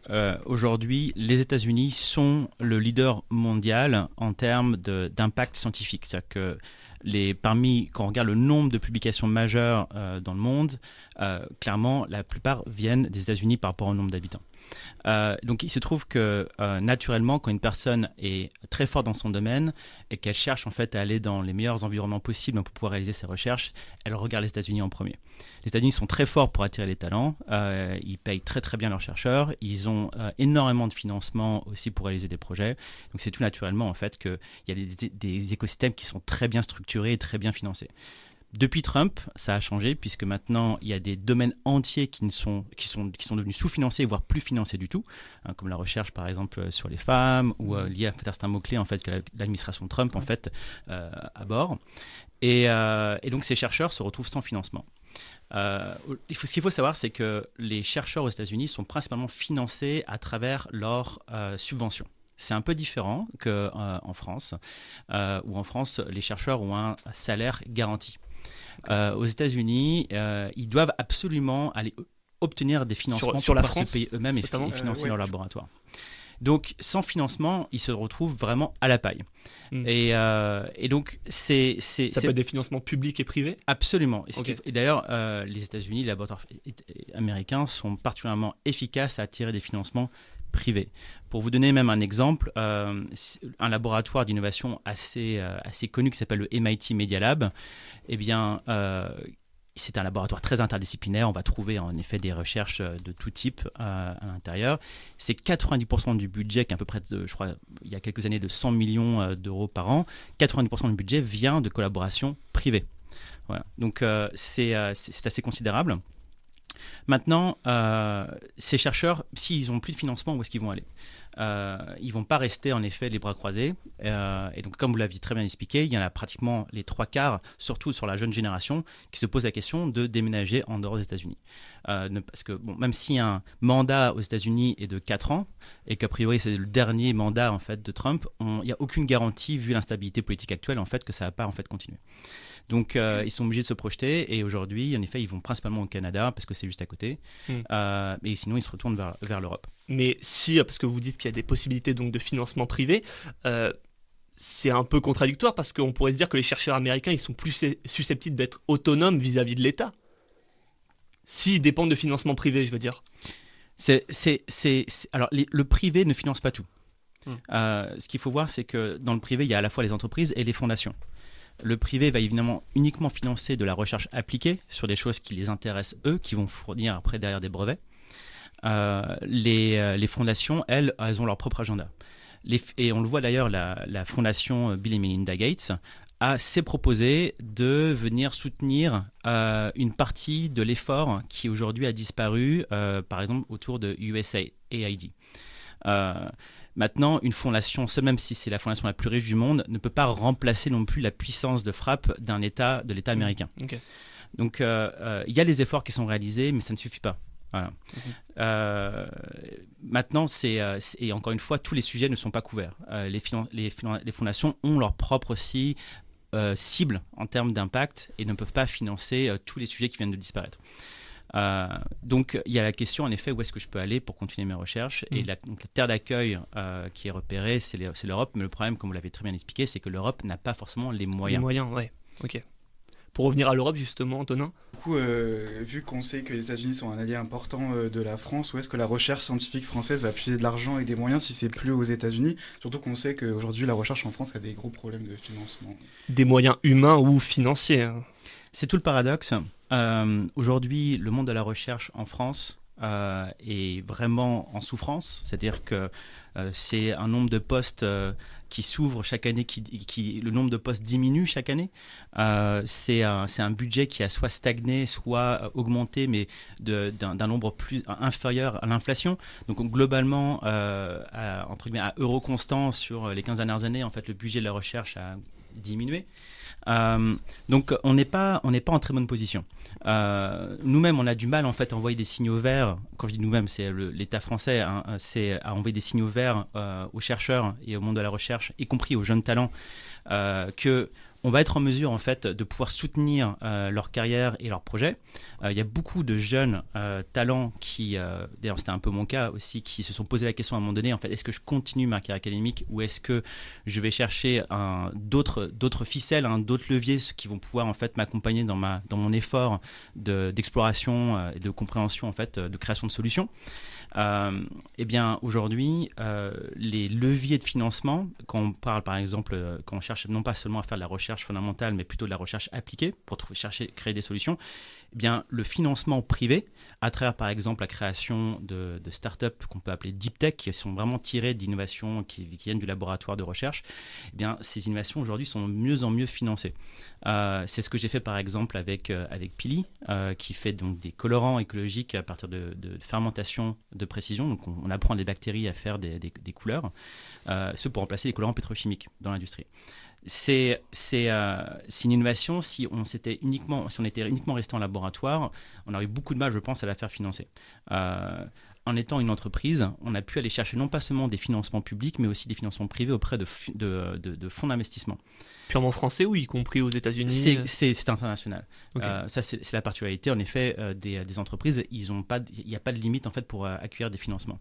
aujourd'hui, les États-Unis sont le leader mondial en termes d'impact scientifique. C'est-à-dire que quand on regarde le nombre de publications majeures dans le monde, clairement, la plupart viennent des États-Unis par rapport au nombre d'habitants. Donc il se trouve que naturellement, quand une personne est très forte dans son domaine et qu'elle cherche en fait à aller dans les meilleurs environnements possibles pour pouvoir réaliser ses recherches, elle regarde les États-Unis en premier. Les États-Unis sont très forts pour attirer les talents, ils payent très très bien leurs chercheurs, ils ont énormément de financement aussi pour réaliser des projets. Donc c'est tout naturellement en fait qu'il y a des écosystèmes qui sont très bien structurés et très bien financés. Depuis Trump, ça a changé puisque maintenant il y a des domaines entiers qui sont devenus sous-financés, voire plus financés du tout, comme la recherche par exemple sur les femmes ou lié à certains mots-clés en fait que l'administration Trump en fait aborde. Et donc ces chercheurs se retrouvent sans financement. Ce qu'il faut savoir, c'est que les chercheurs aux États-Unis sont principalement financés à travers leurs subventions. C'est un peu différent qu'en France, où en France les chercheurs ont un salaire garanti. Aux États-Unis, ils doivent absolument aller obtenir des financements sur pour la pouvoir France, se payer eux-mêmes et financer leur laboratoire. Donc sans financement, ils se retrouvent vraiment à la paille. Et donc Ça peut être des financements publics et privés ? Absolument. Ok. Et d'ailleurs, les États-Unis, les laboratoires américains sont particulièrement efficaces à attirer des financements privés. Pour vous donner même un exemple, un laboratoire d'innovation assez connu qui s'appelle le MIT Media Lab, eh bien, c'est un laboratoire très interdisciplinaire. On va trouver en effet des recherches de tout type à l'intérieur. C'est 90% du budget, qui est à peu près, je crois, il y a quelques années, de 100 millions d'euros par an. 90% du budget vient de collaborations privées. Voilà. Donc c'est assez considérable. Maintenant, ces chercheurs, s'ils n'ont plus de financement, où est-ce qu'ils vont aller ? Ils ne vont pas rester en effet les bras croisés. Et donc, comme vous l'aviez très bien expliqué, il y en a pratiquement les 3/4, surtout sur la jeune génération, qui se pose la question de déménager en dehors des États-Unis. Parce que même si un mandat aux États-Unis est de 4 ans, et qu'a priori c'est le dernier mandat en fait, de Trump, il n'y a aucune garantie, vu l'instabilité politique actuelle, en fait, que ça ne va pas en fait, continuer. Donc, ils sont obligés de se projeter. Et aujourd'hui, en effet, ils vont principalement au Canada parce que c'est juste à côté. Et sinon, ils se retournent vers l'Europe. Mais si, parce que vous dites qu'il y a des possibilités donc, de financement privé, c'est un peu contradictoire parce qu'on pourrait se dire que les chercheurs américains, ils sont plus susceptibles d'être autonomes vis-à-vis de l'État. S'ils dépendent de financement privé, je veux dire. Alors, le privé ne finance pas tout. Ce qu'il faut voir, c'est que dans le privé, il y a à la fois les entreprises et les fondations. Le privé va évidemment uniquement financer de la recherche appliquée sur des choses qui les intéressent eux, qui vont fournir après derrière des brevets. Les fondations, elles ont leur propre agenda. Et on le voit d'ailleurs, la fondation Bill et Melinda Gates s'est proposé de venir soutenir une partie de l'effort qui aujourd'hui a disparu, par exemple autour de USAID. Maintenant, une fondation, même si c'est la fondation la plus riche du monde, ne peut pas remplacer non plus la puissance de frappe de l'État américain. Okay. Donc, il y a des efforts qui sont réalisés, mais ça ne suffit pas. Voilà. Maintenant, et encore une fois, tous les sujets ne sont pas couverts. Les fondations ont leur propre aussi cible en termes d'impact et ne peuvent pas financer tous les sujets qui viennent de disparaître. Donc il y a la question en effet où est-ce que je peux aller pour continuer mes recherches et donc, la terre d'accueil qui est repérée c'est l'Europe, mais le problème comme vous l'avez très bien expliqué c'est que l'Europe n'a pas forcément les moyens. Les moyens, ouais, ok. Pour revenir à l'Europe justement, Antonin. Du coup, vu qu'on sait que les États-Unis sont un allié important de la France, où est-ce que la recherche scientifique française va puiser de l'argent et des moyens si c'est plus aux États-Unis ? Surtout qu'on sait qu'aujourd'hui la recherche en France a des gros problèmes de financement. Des moyens humains ou financiers. C'est tout le paradoxe. Aujourd'hui, le monde de la recherche en France est vraiment en souffrance. C'est-à-dire que c'est un nombre de postes qui s'ouvrent chaque année, le nombre de postes diminue chaque année. C'est un budget qui a soit stagné, soit augmenté, mais d'un nombre plus inférieur à l'inflation. Donc globalement, entre guillemets, à euro constant sur les 15 dernières années, en fait, le budget de la recherche a diminué. Donc on n'est pas en très bonne position. Nous-mêmes, on a du mal en fait à envoyer des signaux verts. Quand je dis nous-mêmes, c'est l'État français, c'est à envoyer des signaux verts aux chercheurs et au monde de la recherche, y compris aux jeunes talents, que on va être en mesure en fait de pouvoir soutenir leur carrière et leurs projets. Il y a beaucoup de jeunes talents qui, d'ailleurs c'était un peu mon cas aussi, qui se sont posé la question à un moment donné, en fait, est-ce que je continue ma carrière académique ou est-ce que je vais chercher d'autres ficelles, d'autres leviers qui vont pouvoir en fait m'accompagner dans mon effort d'exploration et de compréhension en fait, de création de solutions. Eh bien aujourd'hui, les leviers de financement, quand on parle par exemple, quand on cherche non pas seulement à faire de la recherche fondamentale, mais plutôt de la recherche appliquée pour créer des solutions, eh bien le financement privé, à travers par exemple la création de startups qu'on peut appeler deep tech, qui sont vraiment tirées d'innovations qui viennent du laboratoire de recherche, eh bien ces innovations aujourd'hui sont de mieux en mieux financées. C'est ce que j'ai fait par exemple avec Pili, qui fait donc des colorants écologiques à partir de fermentation de précision. Donc on apprend des bactéries à faire des couleurs, ce pour remplacer les colorants pétrochimiques dans l'industrie. C'est une innovation. Si on était uniquement resté en laboratoire, on aurait eu beaucoup de mal, je pense, à la faire financer. En étant une entreprise, on a pu aller chercher non pas seulement des financements publics, mais aussi des financements privés auprès de fonds d'investissement. Purement français ou y compris aux États-Unis? C'est international. Okay. Ça, c'est la particularité, en effet, des entreprises. Il n'y a pas de limite en fait, pour accueillir des financements.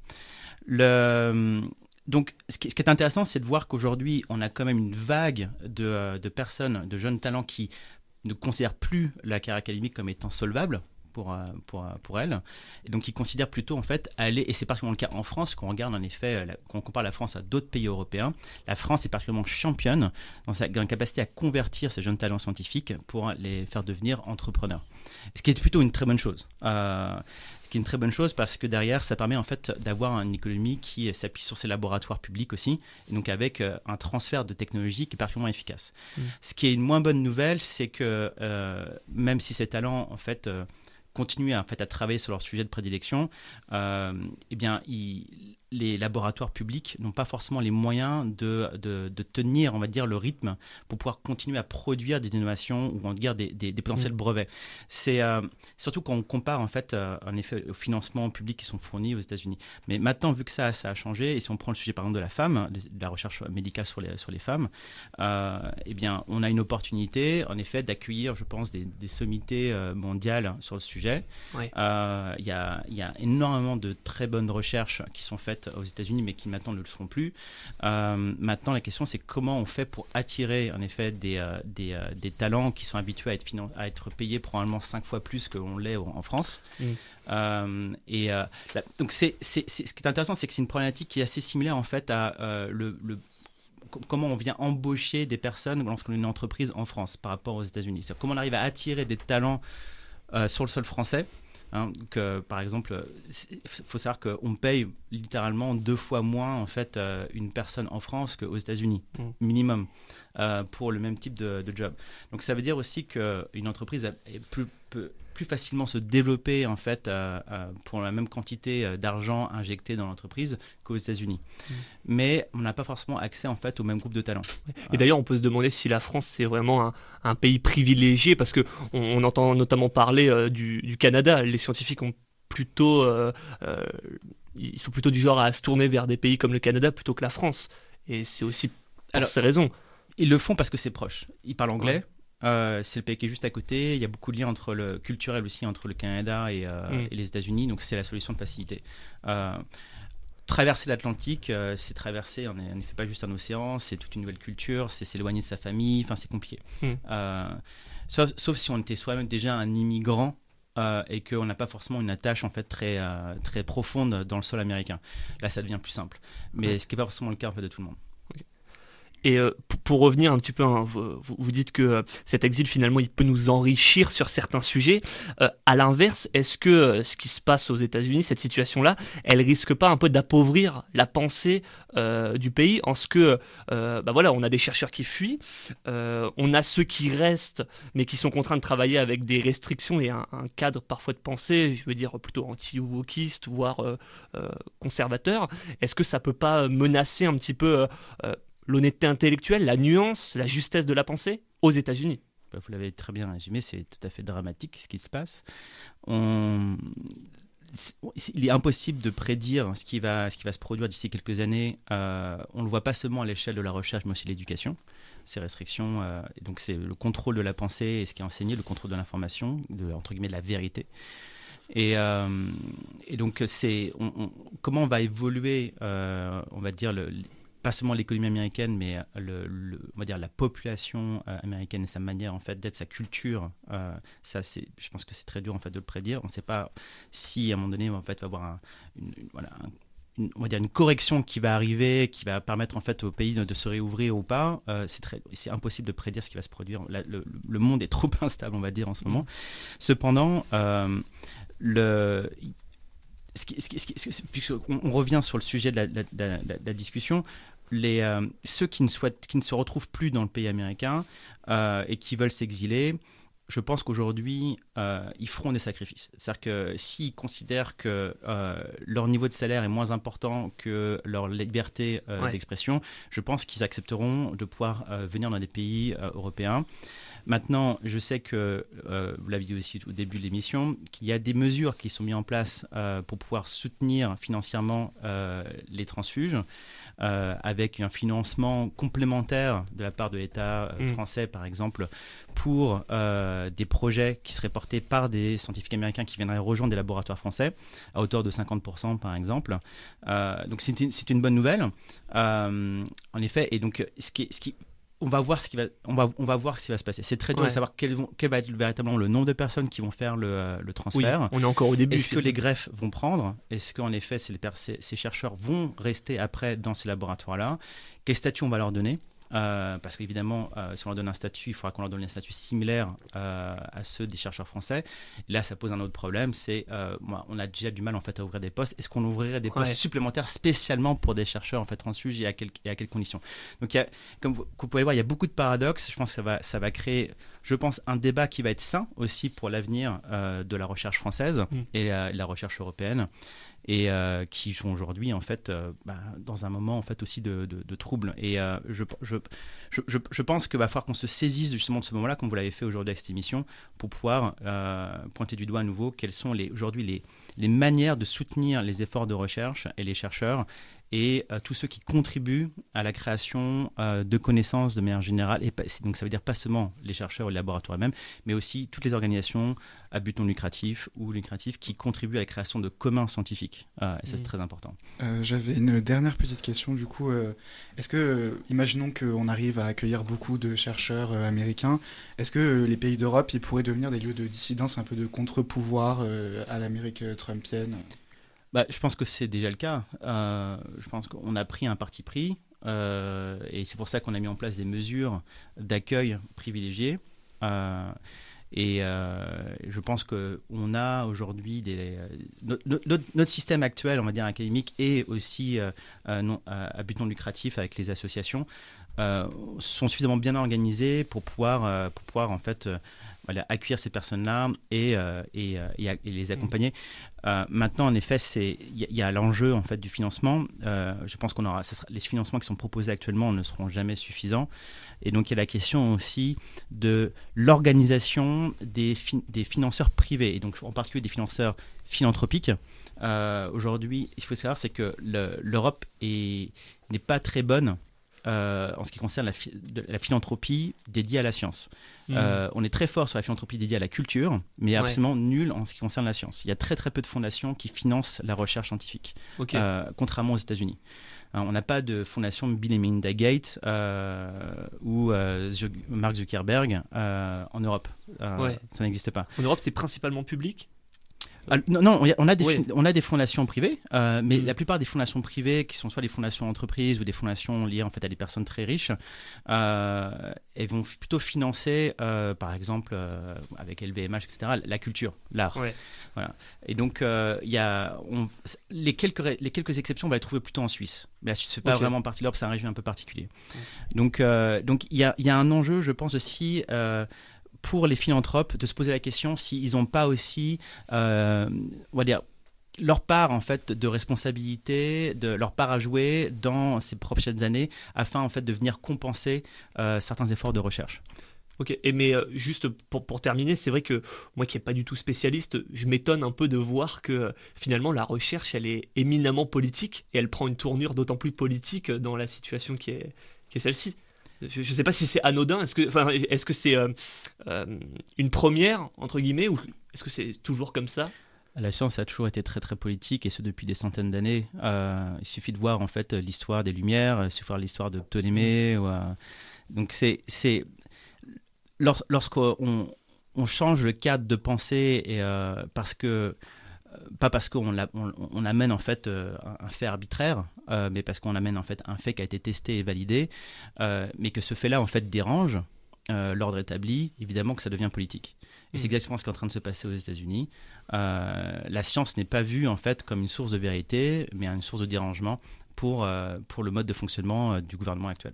Donc, ce qui est intéressant, c'est de voir qu'aujourd'hui, on a quand même une vague de personnes, de jeunes talents qui ne considèrent plus la carrière académique comme étant solvable pour elles, et donc ils considèrent plutôt en fait aller, et c'est particulièrement le cas en France, quand on regarde en effet, quand on compare la France à d'autres pays européens, la France est particulièrement championne dans la capacité à convertir ces jeunes talents scientifiques pour les faire devenir entrepreneurs. Ce qui est plutôt une très bonne chose. Ce qui est une très bonne chose parce que derrière, ça permet en fait d'avoir une économie qui s'appuie sur ses laboratoires publics aussi, et donc avec un transfert de technologie qui est particulièrement efficace. Ce qui est une moins bonne nouvelle, c'est que même si ces talents en fait continuer à travailler sur leur sujet de prédilection, eh bien, les laboratoires publics n'ont pas forcément les moyens de tenir, on va dire, le rythme pour pouvoir continuer à produire des innovations ou en dire des potentiels brevets. C'est surtout quand on compare en fait, en effet, aux financements publics qui sont fournis aux États-Unis. Mais maintenant, vu que ça a changé, et si on prend le sujet par exemple de la femme, de la recherche médicale sur les femmes, eh bien, on a une opportunité, en effet, d'accueillir, je pense, des sommités mondiales sur le sujet. Ouais. Il y a énormément de très bonnes recherches qui sont faites aux États-Unis, mais qui maintenant ne le seront plus. Maintenant, la question, c'est comment on fait pour attirer, en effet, des talents qui sont habitués à être payés probablement 5 fois plus que l'on l'est en France. Donc, ce qui est intéressant, c'est que c'est une problématique qui est assez similaire, en fait, à comment on vient embaucher des personnes lorsqu'on est une entreprise en France par rapport aux États-Unis. C'est-à-dire comment on arrive à attirer des talents sur le sol français. Par exemple, il faut savoir qu'on paye littéralement 2 fois moins en fait, une personne en France qu'aux États-Unis, minimum, pour le même type de job. Donc ça veut dire aussi qu'une entreprise peut plus facilement se développer en fait, pour la même quantité d'argent injecté dans l'entreprise qu'aux États-Unis. Mais on n'a pas forcément accès en fait, au même groupe de talents. Et d'ailleurs, on peut se demander si la France, c'est vraiment un pays privilégié, parce qu'on entend notamment parler du Canada. Les scientifiques ont plutôt, ils sont plutôt du genre à se tourner vers des pays comme le Canada plutôt que la France. Et c'est aussi pour ces raisons. Ils le font parce que c'est proche. Ils parlent anglais. C'est le pays qui est juste à côté. Il y a beaucoup de liens culturels aussi entre le Canada et les États-Unis. Donc c'est la solution de facilité. Traverser l'Atlantique, c'est traverser en effet pas juste un océan, c'est toute une nouvelle culture, c'est s'éloigner de sa famille, enfin c'est compliqué. Sauf si on était soi-même déjà un immigrant et qu'on n'a pas forcément une attache en fait très profonde dans le sol américain. Là, ça devient plus simple. Mais ce qui n'est pas forcément le cas en fait, de tout le monde. Et pour revenir un petit peu, vous dites que cet exil, finalement, il peut nous enrichir sur certains sujets. À l'inverse, est-ce que ce qui se passe aux États-Unis, cette situation-là, elle risque pas un peu d'appauvrir la pensée du pays, en ce que, voilà, on a des chercheurs qui fuient, on a ceux qui restent, mais qui sont contraints de travailler avec des restrictions et un cadre parfois de pensée, je veux dire plutôt anti-wokiste, voire conservateur. Est-ce que ça peut pas menacer un petit peu l'honnêteté intellectuelle, la nuance, la justesse de la pensée aux États-Unis? Vous l'avez très bien résumé, c'est tout à fait dramatique ce qui se passe. Il est impossible de prédire ce qui va se produire d'ici quelques années. On ne le voit pas seulement à l'échelle de la recherche, mais aussi de l'éducation. Ces restrictions, donc c'est le contrôle de la pensée et ce qui est enseigné, le contrôle de l'information, entre guillemets de la vérité. Et donc, comment on va évoluer, on va dire, pas seulement l'économie américaine, mais on va dire la population américaine et sa manière en fait d'être, sa culture. Je pense que c'est très dur en fait de le prédire. On ne sait pas si à un moment donné en fait va y avoir on va dire une correction qui va arriver, qui va permettre en fait au pays de se réouvrir ou pas. C'est impossible de prédire ce qui va se produire. Le monde est trop instable, on va dire en ce moment. Cependant, on revient sur le sujet de la discussion. Ceux qui ne se retrouvent plus dans le pays américain et qui veulent s'exiler, je pense qu'aujourd'hui, ils feront des sacrifices. C'est-à-dire que s'ils considèrent que leur niveau de salaire est moins important que leur liberté d'expression, je pense qu'ils accepteront de pouvoir venir dans des pays européens. Maintenant, je sais que, vous l'avez dit aussi au début de l'émission, qu'il y a des mesures qui sont mises en place pour pouvoir soutenir financièrement les transfuges, avec un financement complémentaire de la part de l'État français, par exemple, pour des projets qui seraient portés par des scientifiques américains qui viendraient rejoindre des laboratoires français, à hauteur de 50% par exemple. Donc c'est une bonne nouvelle, en effet. Et donc on va voir ce qui va se passer. C'est très dur de savoir quel va être véritablement le nombre de personnes qui vont faire le transfert. Oui, on est encore au début. Est-ce que les greffes vont prendre? Est-ce qu'en effet, ces chercheurs vont rester après dans ces laboratoires-là? Quel statut on va leur donner? Parce qu'évidemment, si on leur donne un statut, il faudra qu'on leur donne un statut similaire à ceux des chercheurs français. Et là, ça pose un autre problème, c'est on a déjà du mal en fait à ouvrir des postes. Est-ce qu'on ouvrirait des postes supplémentaires spécialement pour des chercheurs en fait transfuges et à quelles conditions? Donc, comme vous pouvez voir, il y a beaucoup de paradoxes. Je pense que ça va créer, je pense, un débat qui va être sain aussi pour l'avenir de la recherche française et la recherche européenne. Et qui sont aujourd'hui en fait dans un moment en fait aussi de trouble. Et je pense qu'il va falloir qu'on se saisisse justement de ce moment-là, comme vous l'avez fait aujourd'hui avec cette émission, pour pouvoir pointer du doigt à nouveau quelles sont aujourd'hui les manières de soutenir les efforts de recherche et les chercheurs et tous ceux qui contribuent à la création de connaissances de manière générale. Et donc ça veut dire pas seulement les chercheurs ou les laboratoires eux-mêmes, mais aussi toutes les organisations à but non lucratif ou lucratif qui contribuent à la création de communs scientifiques. Et ça, c'est très important. J'avais une dernière petite question du coup. Est-ce que, imaginons qu'on arrive à accueillir beaucoup de chercheurs américains, est-ce que les pays d'Europe ils pourraient devenir des lieux de dissidence, un peu de contre-pouvoir à l'Amérique trumpienne? Je pense que c'est déjà le cas. Je pense qu'on a pris un parti pris et c'est pour ça qu'on a mis en place des mesures d'accueil privilégiées. Et je pense qu'on a aujourd'hui notre système actuel, on va dire académique, et aussi à but non lucratif avec les associations, sont suffisamment bien organisés pour pouvoir en fait accueillir ces personnes-là et les accompagner. Maintenant, en effet, il y a l'enjeu en fait du financement. Je pense les financements qui sont proposés actuellement ne seront jamais suffisants. Et donc, il y a la question aussi de l'organisation des financeurs privés, et donc en particulier des financeurs philanthropiques. Aujourd'hui, il faut savoir, c'est que l'Europe n'est pas très bonne en ce qui concerne la philanthropie dédiée à la science. On est très fort sur la philanthropie dédiée à la culture, mais absolument nul en ce qui concerne la science. Il y a très très peu de fondations qui financent la recherche scientifique, contrairement aux États-Unis. On n'a pas de fondation Bill et Melinda Gates ou Mark Zuckerberg en Europe. Ça n'existe pas. En Europe, c'est principalement public? Non, on a des fondations privées, mais la plupart des fondations privées, qui sont soit des fondations d'entreprise ou des fondations liées en fait à des personnes très riches, elles vont plutôt financer, par exemple, avec LVMH, etc., la culture, l'art. Voilà. Et donc, les quelques exceptions, on va les trouver plutôt en Suisse. Mais la Suisse, c'est pas vraiment partie de l'Europe, c'est un régime un peu particulier. Donc, il y a un enjeu, je pense aussi. Pour les philanthropes, de se poser la question s'ils n'ont pas aussi, on va dire, leur part en fait de responsabilité, leur part à jouer dans ces prochaines années, afin en fait de venir compenser certains efforts de recherche. Ok, mais juste pour terminer, c'est vrai que moi qui n'ai pas du tout spécialiste, je m'étonne un peu de voir que finalement la recherche, elle est éminemment politique et elle prend une tournure d'autant plus politique dans la situation qui est celle-ci. Je ne sais pas si c'est anodin, est-ce que c'est une première, entre guillemets, ou est-ce que c'est toujours comme ça? La science a toujours été très très politique, et ce depuis des centaines d'années. Il suffit de voir en fait l'histoire des Lumières, il suffit de voir l'histoire de Ptolémée. Donc lorsqu'on change le cadre de pensée, et, pas parce qu'on amène en fait un fait arbitraire, mais parce qu'on amène en fait un fait qui a été testé et validé, mais que ce fait-là en fait dérange l'ordre établi, évidemment que ça devient politique. Et c'est exactement ce qui est en train de se passer aux États-Unis. La science n'est pas vue en fait comme une source de vérité, mais une source de dérangement pour le mode de fonctionnement du gouvernement actuel.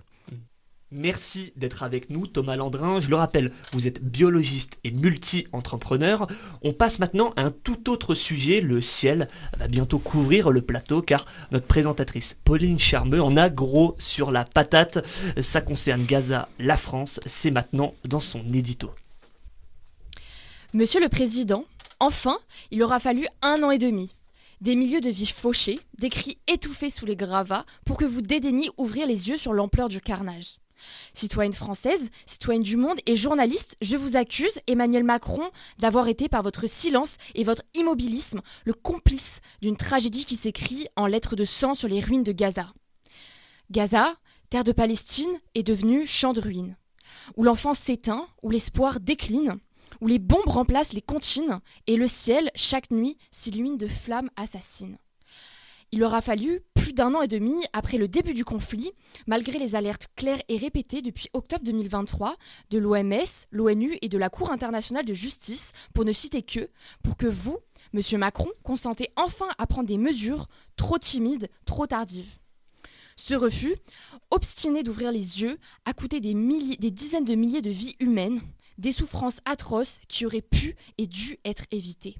Merci d'être avec nous, Thomas Landrin. Je le rappelle, vous êtes biologiste et multi-entrepreneur. On passe maintenant à un tout autre sujet. Le ciel va bientôt couvrir le plateau car notre présentatrice Pauline Charmeux en a gros sur la patate. Ça concerne Gaza, la France. C'est maintenant dans son édito. Monsieur le Président, enfin, il aura fallu 1 an et demi. Des milieux de vie fauchés, des cris étouffés sous les gravats pour que vous dédaigniez ouvrir les yeux sur l'ampleur du carnage. Citoyenne française, citoyenne du monde et journaliste, je vous accuse, Emmanuel Macron, d'avoir été par votre silence et votre immobilisme le complice d'une tragédie qui s'écrit en lettres de sang sur les ruines de Gaza. Gaza, terre de Palestine, est devenue champ de ruines, où l'enfance s'éteint, où l'espoir décline, où les bombes remplacent les comptines et le ciel, chaque nuit, s'illumine de flammes assassines. Il aura fallu plus d'1 an et demi après le début du conflit, malgré les alertes claires et répétées depuis octobre 2023 de l'OMS, l'ONU et de la Cour internationale de justice, pour ne citer que, pour que vous, Monsieur Macron, consentez enfin à prendre des mesures trop timides, trop tardives. Ce refus, obstiné d'ouvrir les yeux, a coûté des dizaines de milliers de vies humaines, des souffrances atroces qui auraient pu et dû être évitées.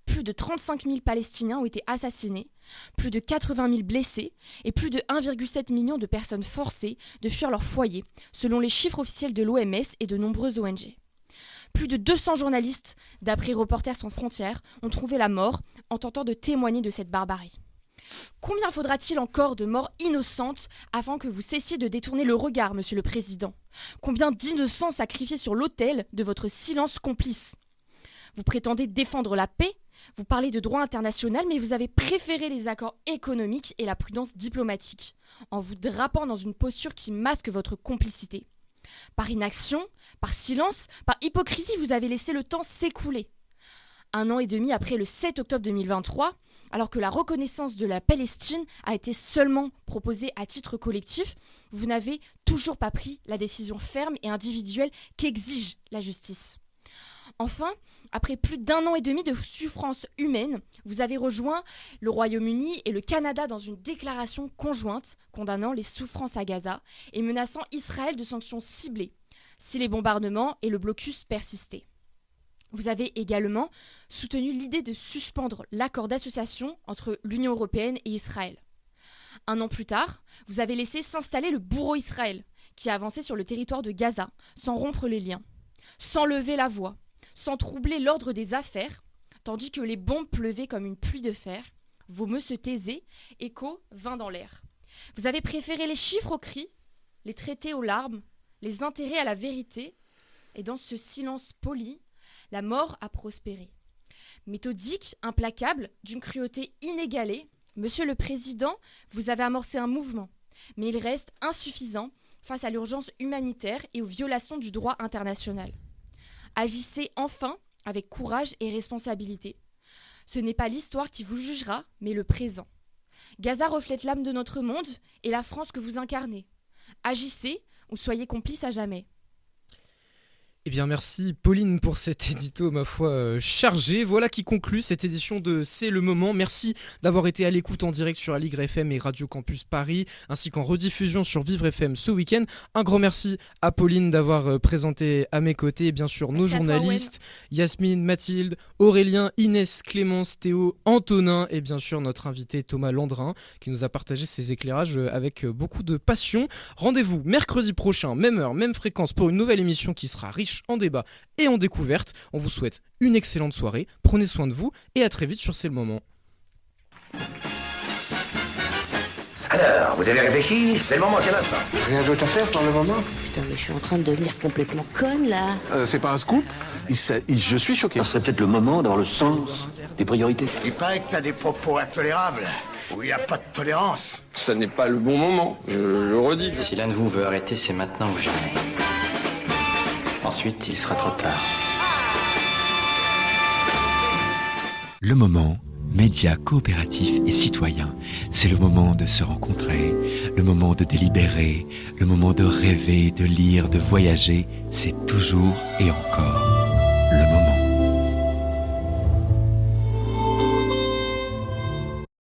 Plus de 35 000 Palestiniens ont été assassinés, plus de 80 000 blessés et plus de 1,7 million de personnes forcées de fuir leur foyer, selon les chiffres officiels de l'OMS et de nombreuses ONG. Plus de 200 journalistes, d'après Reporters sans frontières, ont trouvé la mort en tentant de témoigner de cette barbarie. Combien faudra-t-il encore de morts innocentes afin que vous cessiez de détourner le regard, Monsieur le Président ? Combien d'innocents sacrifiés sur l'autel de votre silence complice ? Vous prétendez défendre la paix ? Vous parlez de droit international, mais vous avez préféré les accords économiques et la prudence diplomatique, en vous drapant dans une posture qui masque votre complicité. Par inaction, par silence, par hypocrisie, vous avez laissé le temps s'écouler. 1 an et demi après le 7 octobre 2023, alors que la reconnaissance de la Palestine a été seulement proposée à titre collectif, vous n'avez toujours pas pris la décision ferme et individuelle qu'exige la justice. Enfin, après plus d'1 an et demi de souffrance humaine, vous avez rejoint le Royaume-Uni et le Canada dans une déclaration conjointe condamnant les souffrances à Gaza et menaçant Israël de sanctions ciblées si les bombardements et le blocus persistaient. Vous avez également soutenu l'idée de suspendre l'accord d'association entre l'Union européenne et Israël. 1 an plus tard, vous avez laissé s'installer le bourreau Israël, qui a avancé sur le territoire de Gaza, sans rompre les liens, sans lever la voix, sans troubler l'ordre des affaires, tandis que les bombes pleuvaient comme une pluie de fer, vos mots se taisaient, écho vint dans l'air. Vous avez préféré les chiffres aux cris, les traités aux larmes, les intérêts à la vérité, et dans ce silence poli, la mort a prospéré. Méthodique, implacable, d'une cruauté inégalée, Monsieur le Président, vous avez amorcé un mouvement, mais il reste insuffisant face à l'urgence humanitaire et aux violations du droit international. Agissez enfin avec courage et responsabilité. Ce n'est pas l'histoire qui vous jugera, mais le présent. Gaza reflète l'âme de notre monde et la France que vous incarnez. Agissez ou soyez complices à jamais. Eh bien merci Pauline pour cet édito ma foi chargé. Voilà qui conclut cette édition de C'est le moment. Merci d'avoir été à l'écoute en direct sur Aligre FM et Radio Campus Paris, ainsi qu'en rediffusion sur Vivre FM ce week-end. Un grand merci à Pauline d'avoir présenté à mes côtés, et bien sûr nos journalistes, Yasmine, Mathilde, Aurélien, Inès, Clémence, Théo, Antonin et bien sûr notre invité Thomas Landrin qui nous a partagé ses éclairages avec beaucoup de passion. Rendez-vous mercredi prochain, même heure, même fréquence pour une nouvelle émission qui sera riche en débat et en découverte. On vous souhaite une excellente soirée, prenez soin de vous et à très vite sur C'est le moment. Alors, vous avez réfléchi? C'est le moment, c'est l'instant. Rien d'autre à faire pour le moment? Putain, mais je suis en train de devenir complètement conne là. C'est pas un scoop? Je suis choqué. Ce serait peut-être le moment d'avoir le sens des priorités. Il paraît que t'as des propos intolérables, où il n'y a pas de tolérance. Ça n'est pas le bon moment, je le redis. Si l'un de vous veut arrêter, c'est maintenant ou jamais. Ensuite, il sera trop tard. Le moment, média coopératif et citoyen. C'est le moment de se rencontrer, le moment de délibérer, le moment de rêver, de lire, de voyager. C'est toujours et encore le moment.